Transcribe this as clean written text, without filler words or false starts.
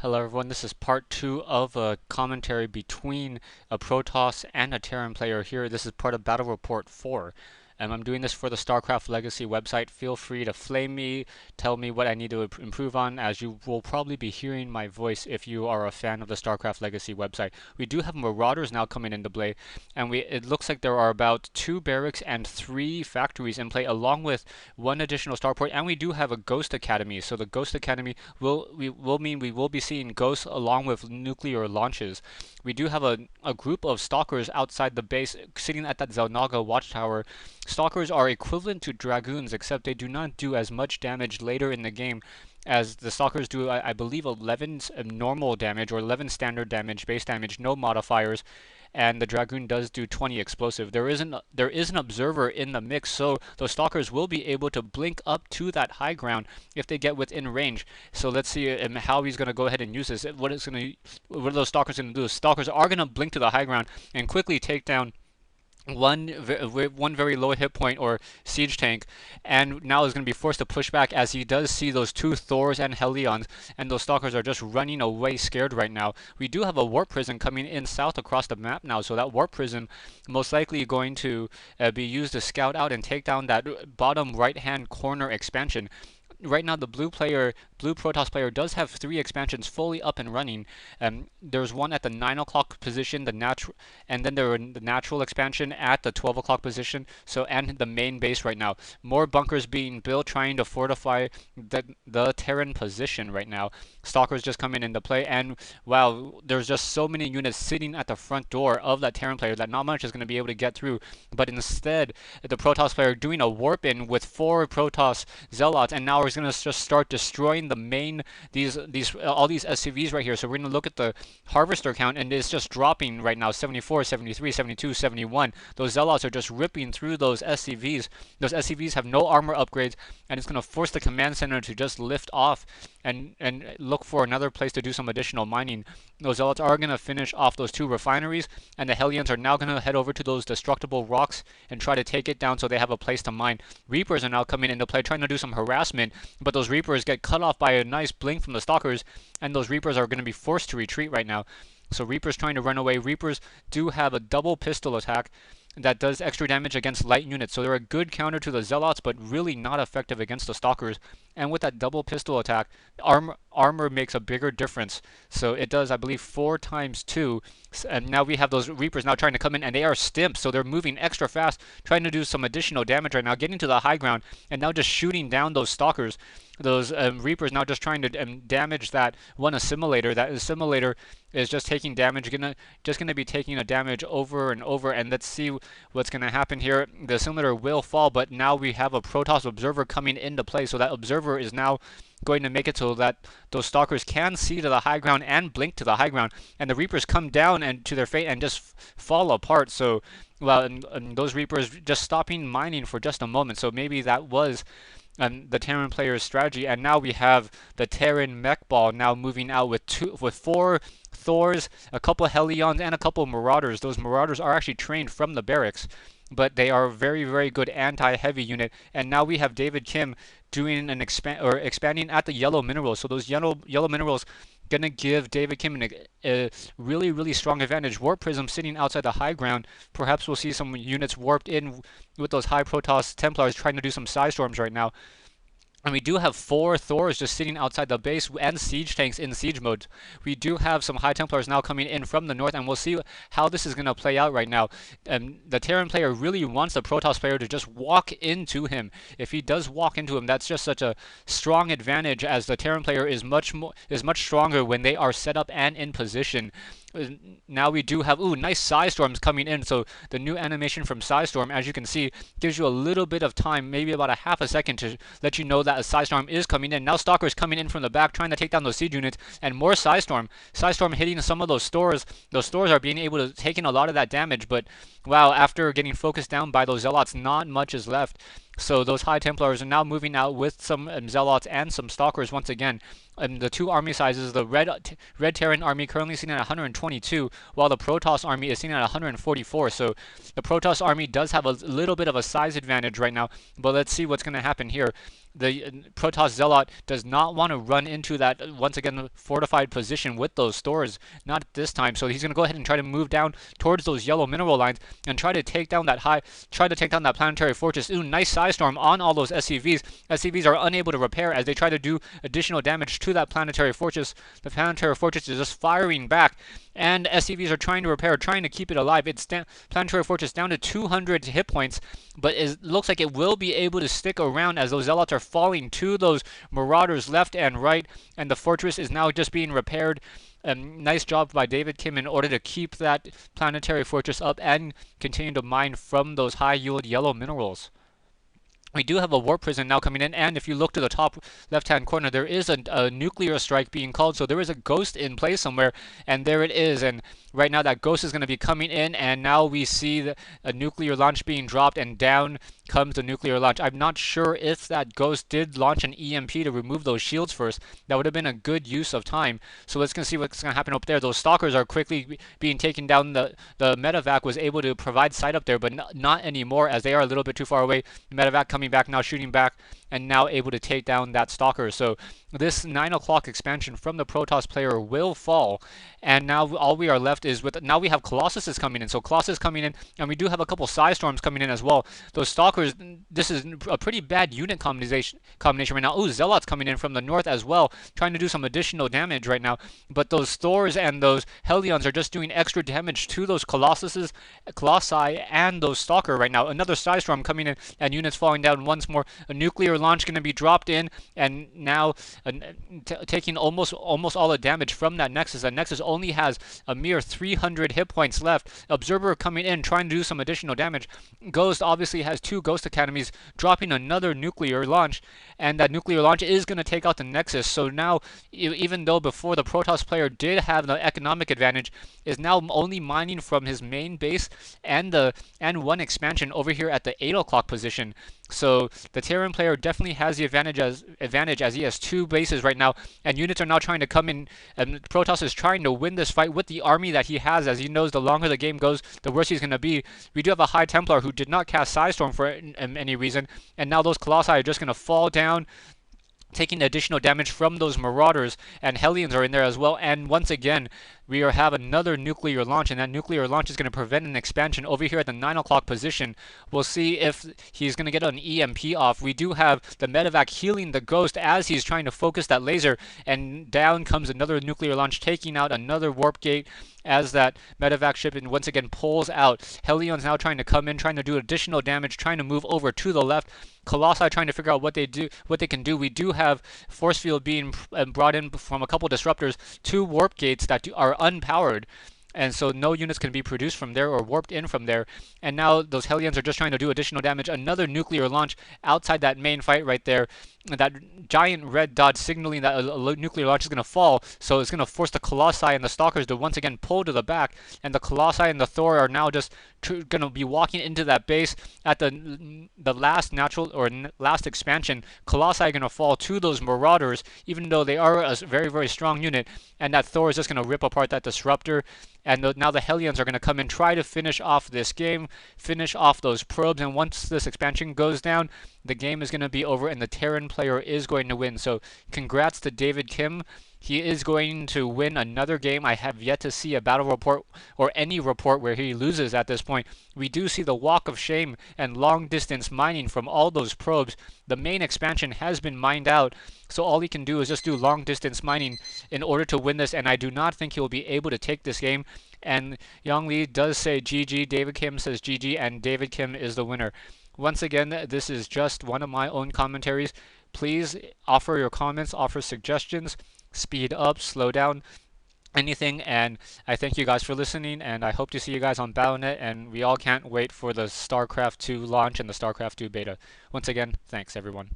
Hello everyone, this is part 2 of a commentary between a Protoss and a Terran player here. This is part of Battle Report 4. I'm doing this for the StarCraft Legacy website. Feel free to flame me, tell me what I need to improve on, as you will probably be hearing my voice if you are a fan of the StarCraft Legacy website. We do have Marauders now coming into play, and it looks like there are about 2 barracks and 3 factories in play, along with 1 additional starport, and we do have a Ghost Academy. So the Ghost Academy will mean we will be seeing ghosts along with nuclear launches. We do have a group of stalkers outside the base sitting at that Zelnaga watchtower. Stalkers are equivalent to dragoons, except they do not do as much damage later in the game as the stalkers do. I believe 11 normal damage or 11 standard damage, base damage, no modifiers, and the dragoon does do 20 explosive. There is an observer in the mix, so those stalkers will be able to blink up to that high ground if they get within range. So let's see how he's going to go ahead and use this. What are those stalkers going to do? Stalkers are going to blink to the high ground and quickly take down one very low hit point or siege tank, and now is going to be forced to push back as he does see those 2 Thors and Hellions, and those stalkers are just running away scared right now. We do have a warp prison coming in south across the map now, so that warp prison most likely going to be used to scout out and take down that bottom right hand corner expansion. Right now the blue Protoss player does have 3 expansions fully up and running. There's one at the 9 o'clock position, and then there are the natural expansion at the 12 o'clock position. So, and the main base right now. More bunkers being built, trying to fortify the Terran position right now. Stalkers just coming into play, and wow, there's just so many units sitting at the front door of that Terran player that not much is going to be able to get through. But instead, the Protoss player doing a warp in with 4 Protoss Zealots, and now we're going to just start destroying the main all these SCVs right here. So we're going to look at the harvester count, and it's just dropping right now: 74, 73, 72, 71. Those Zealots are just ripping through those SCVs. Those SCVs have no armor upgrades, and it's going to force the command center to just lift off and look for another place to do some additional mining. Those Zealots are going to finish off those 2 refineries, and the Hellions are now going to head over to those destructible rocks and try to take it down so they have a place to mine. Reapers are now coming into play, trying to do some harassment, but those Reapers get cut off by a nice blink from the stalkers, and those Reapers are going to be forced to retreat right now. So Reapers trying to run away. Reapers do have a double pistol attack that does extra damage against light units, so they're a good counter to the Zealots, but really not effective against the Stalkers. And with that double pistol attack, armor makes a bigger difference. So it does, I believe, 4 times 2. And now we have those Reapers now trying to come in, and they are stimped, so they're moving extra fast, trying to do some additional damage right now, getting to the high ground, and now just shooting down those Stalkers. Those Reapers now just trying to damage that one assimilator. That assimilator is just taking damage, just gonna be taking a damage over and over. And let's see what's gonna happen here. The assimilator will fall, but now we have a Protoss observer coming into play. So that observer is now going to make it so that those stalkers can see to the high ground and blink to the high ground, and the Reapers come down and to their fate and just fall apart. So, well, and those Reapers just stopping mining for just a moment. So maybe that was the Terran player's strategy. And now we have the Terran mech ball now moving out with 4 Thors, a couple Hellions, and a couple Marauders. Those Marauders are actually trained from the barracks, but they are a very, very good anti-heavy unit. And now we have David Kim doing an expanding at the yellow minerals. So those yellow minerals gonna give David Kim a really, really strong advantage. Warp Prism sitting outside the high ground. Perhaps we'll see some units warped in with those high Protoss Templars trying to do some side storms right now. And we do have 4 Thors just sitting outside the base and siege tanks in siege mode. We do have some High Templars now coming in from the north, and we'll see how this is going to play out right now. The Terran player really wants the Protoss player to just walk into him. If he does walk into him, that's just such a strong advantage, as the Terran player is much stronger when they are set up and in position. Now we do have nice Psi Storms coming in. So the new animation from Psi Storm, as you can see, gives you a little bit of time, maybe about a half a second, to let you know that a Psi Storm is coming in. Now Stalkers coming in from the back, trying to take down those siege units, and more Psi Storm hitting some of those stores. Those stores are being able to take in a lot of that damage, but wow, after getting focused down by those Zealots, not much is left. So those High Templars are now moving out with some Zealots and some Stalkers once again. The 2 army sizes, the Red Terran army currently sitting at 122, while the Protoss army is sitting at 144. So the Protoss army does have a little bit of a size advantage right now, but let's see what's going to happen here. the Protoss Zealot does not want to run into that once again fortified position with those stores, not this time. So he's going to go ahead and try to move down towards those yellow mineral lines and try to take down that planetary fortress. Ooh, nice side storm on all those SCVs. SCVs are unable to repair as they try to do additional damage to that planetary fortress. The planetary fortress is just firing back, and SCVs are trying to repair, trying to keep it alive. It's planetary fortress down to 200 hit points, but it looks like it will be able to stick around as those zealots are falling to those marauders left and right, and the fortress is now just being repaired. Nice job by David Kim in order to keep that planetary fortress up and continue to mine from those high yield yellow minerals. We do have a warp prison now coming in, and if you look to the top left-hand corner, there is a nuclear strike being called. So there is a ghost in place somewhere, and there it is. And right now that ghost is going to be coming in, and now we see a nuclear launch being dropped, and down comes the nuclear launch. I'm not sure if that ghost did launch an EMP to remove those shields first. That would have been a good use of time. So let's see what's going to happen up there. Those stalkers are quickly being taken down. The medevac was able to provide sight up there, but not anymore as they are a little bit too far away. The medevac coming back now, shooting back, and now able to take down that stalker. So this 9 o'clock expansion from the Protoss player will fall, and now all we are left is with, now we have Colossus is coming in. So Colossus coming in, and we do have a couple Psy Storms coming in as well. Those stalkers, this is a pretty bad unit combination right now. Ooh, Zealots coming in from the north as well, trying to do some additional damage right now. But those Thors and those Hellions are just doing extra damage to those Colossi and those Stalker right now. Another Psy Storm coming in, and units falling down once more. A nuclear launch going to be dropped in, and now taking almost all the damage from that Nexus. That Nexus only has a mere 300 hit points left. Observer coming in, trying to do some additional damage. Ghost obviously has 2 Ghost Academies, dropping another nuclear launch, and that nuclear launch is going to take out the Nexus. So now, even though before the Protoss player did have the economic advantage, is now only mining from his main base and one expansion over here at the 8 o'clock position. So the Terran player definitely has the advantage as he has 2 bases right now, and units are now trying to come in, and Protoss is trying to win this fight with the army that he has, as he knows the longer the game goes, the worse he's going to be. We do have a High Templar who did not cast Psystorm for any reason, and now those Colossi are just going to fall down, taking additional damage from those Marauders, and Hellions are in there as well. And once again, we have another nuclear launch, and that nuclear launch is going to prevent an expansion over here at the 9 o'clock position. We'll see if he's going to get an EMP off. We do have the medevac healing the Ghost as he's trying to focus that laser, and down comes another nuclear launch, taking out another warp gate as that medevac ship and once again pulls out. Helion's now trying to come in, trying to do additional damage, trying to move over to the left. Colossi trying to figure out what they can do. We do have force field being brought in from a couple disruptors, 2 warp gates that are unpowered, and so no units can be produced from there or warped in from there. And now those Hellions are just trying to do additional damage. Another nuclear launch outside that main fight right there. That giant red dot signaling that a nuclear launch is going to fall, so it's going to force the Colossi and the Stalkers to once again pull to the back, and the Colossi and the Thor are now just going to be walking into that base at the last last expansion. Colossi are going to fall to those Marauders, even though they are a very, very strong unit, and that Thor is just going to rip apart that Disruptor. And now the Hellions are going to come and try to finish off this game, finish off those probes, and once this expansion goes down, the game is going to be over and the Terran player is going to win. So congrats to David Kim. He is going to win another game. I have yet to see a battle report or any report where he loses at this point. We do see the walk of shame and long distance mining from all those probes. The main expansion has been mined out, so all he can do is just do long distance mining in order to win this, and I do not think he will be able to take this game. And Yang Li does say GG, David Kim says GG, and David Kim is the winner. Once again, this is just one of my own commentaries. Please offer your comments, offer suggestions, speed up, slow down, anything, and I thank you guys for listening, and I hope to see you guys on Battle.net, and we all can't wait for the StarCraft 2 launch and the StarCraft 2 beta. Once again, thanks everyone.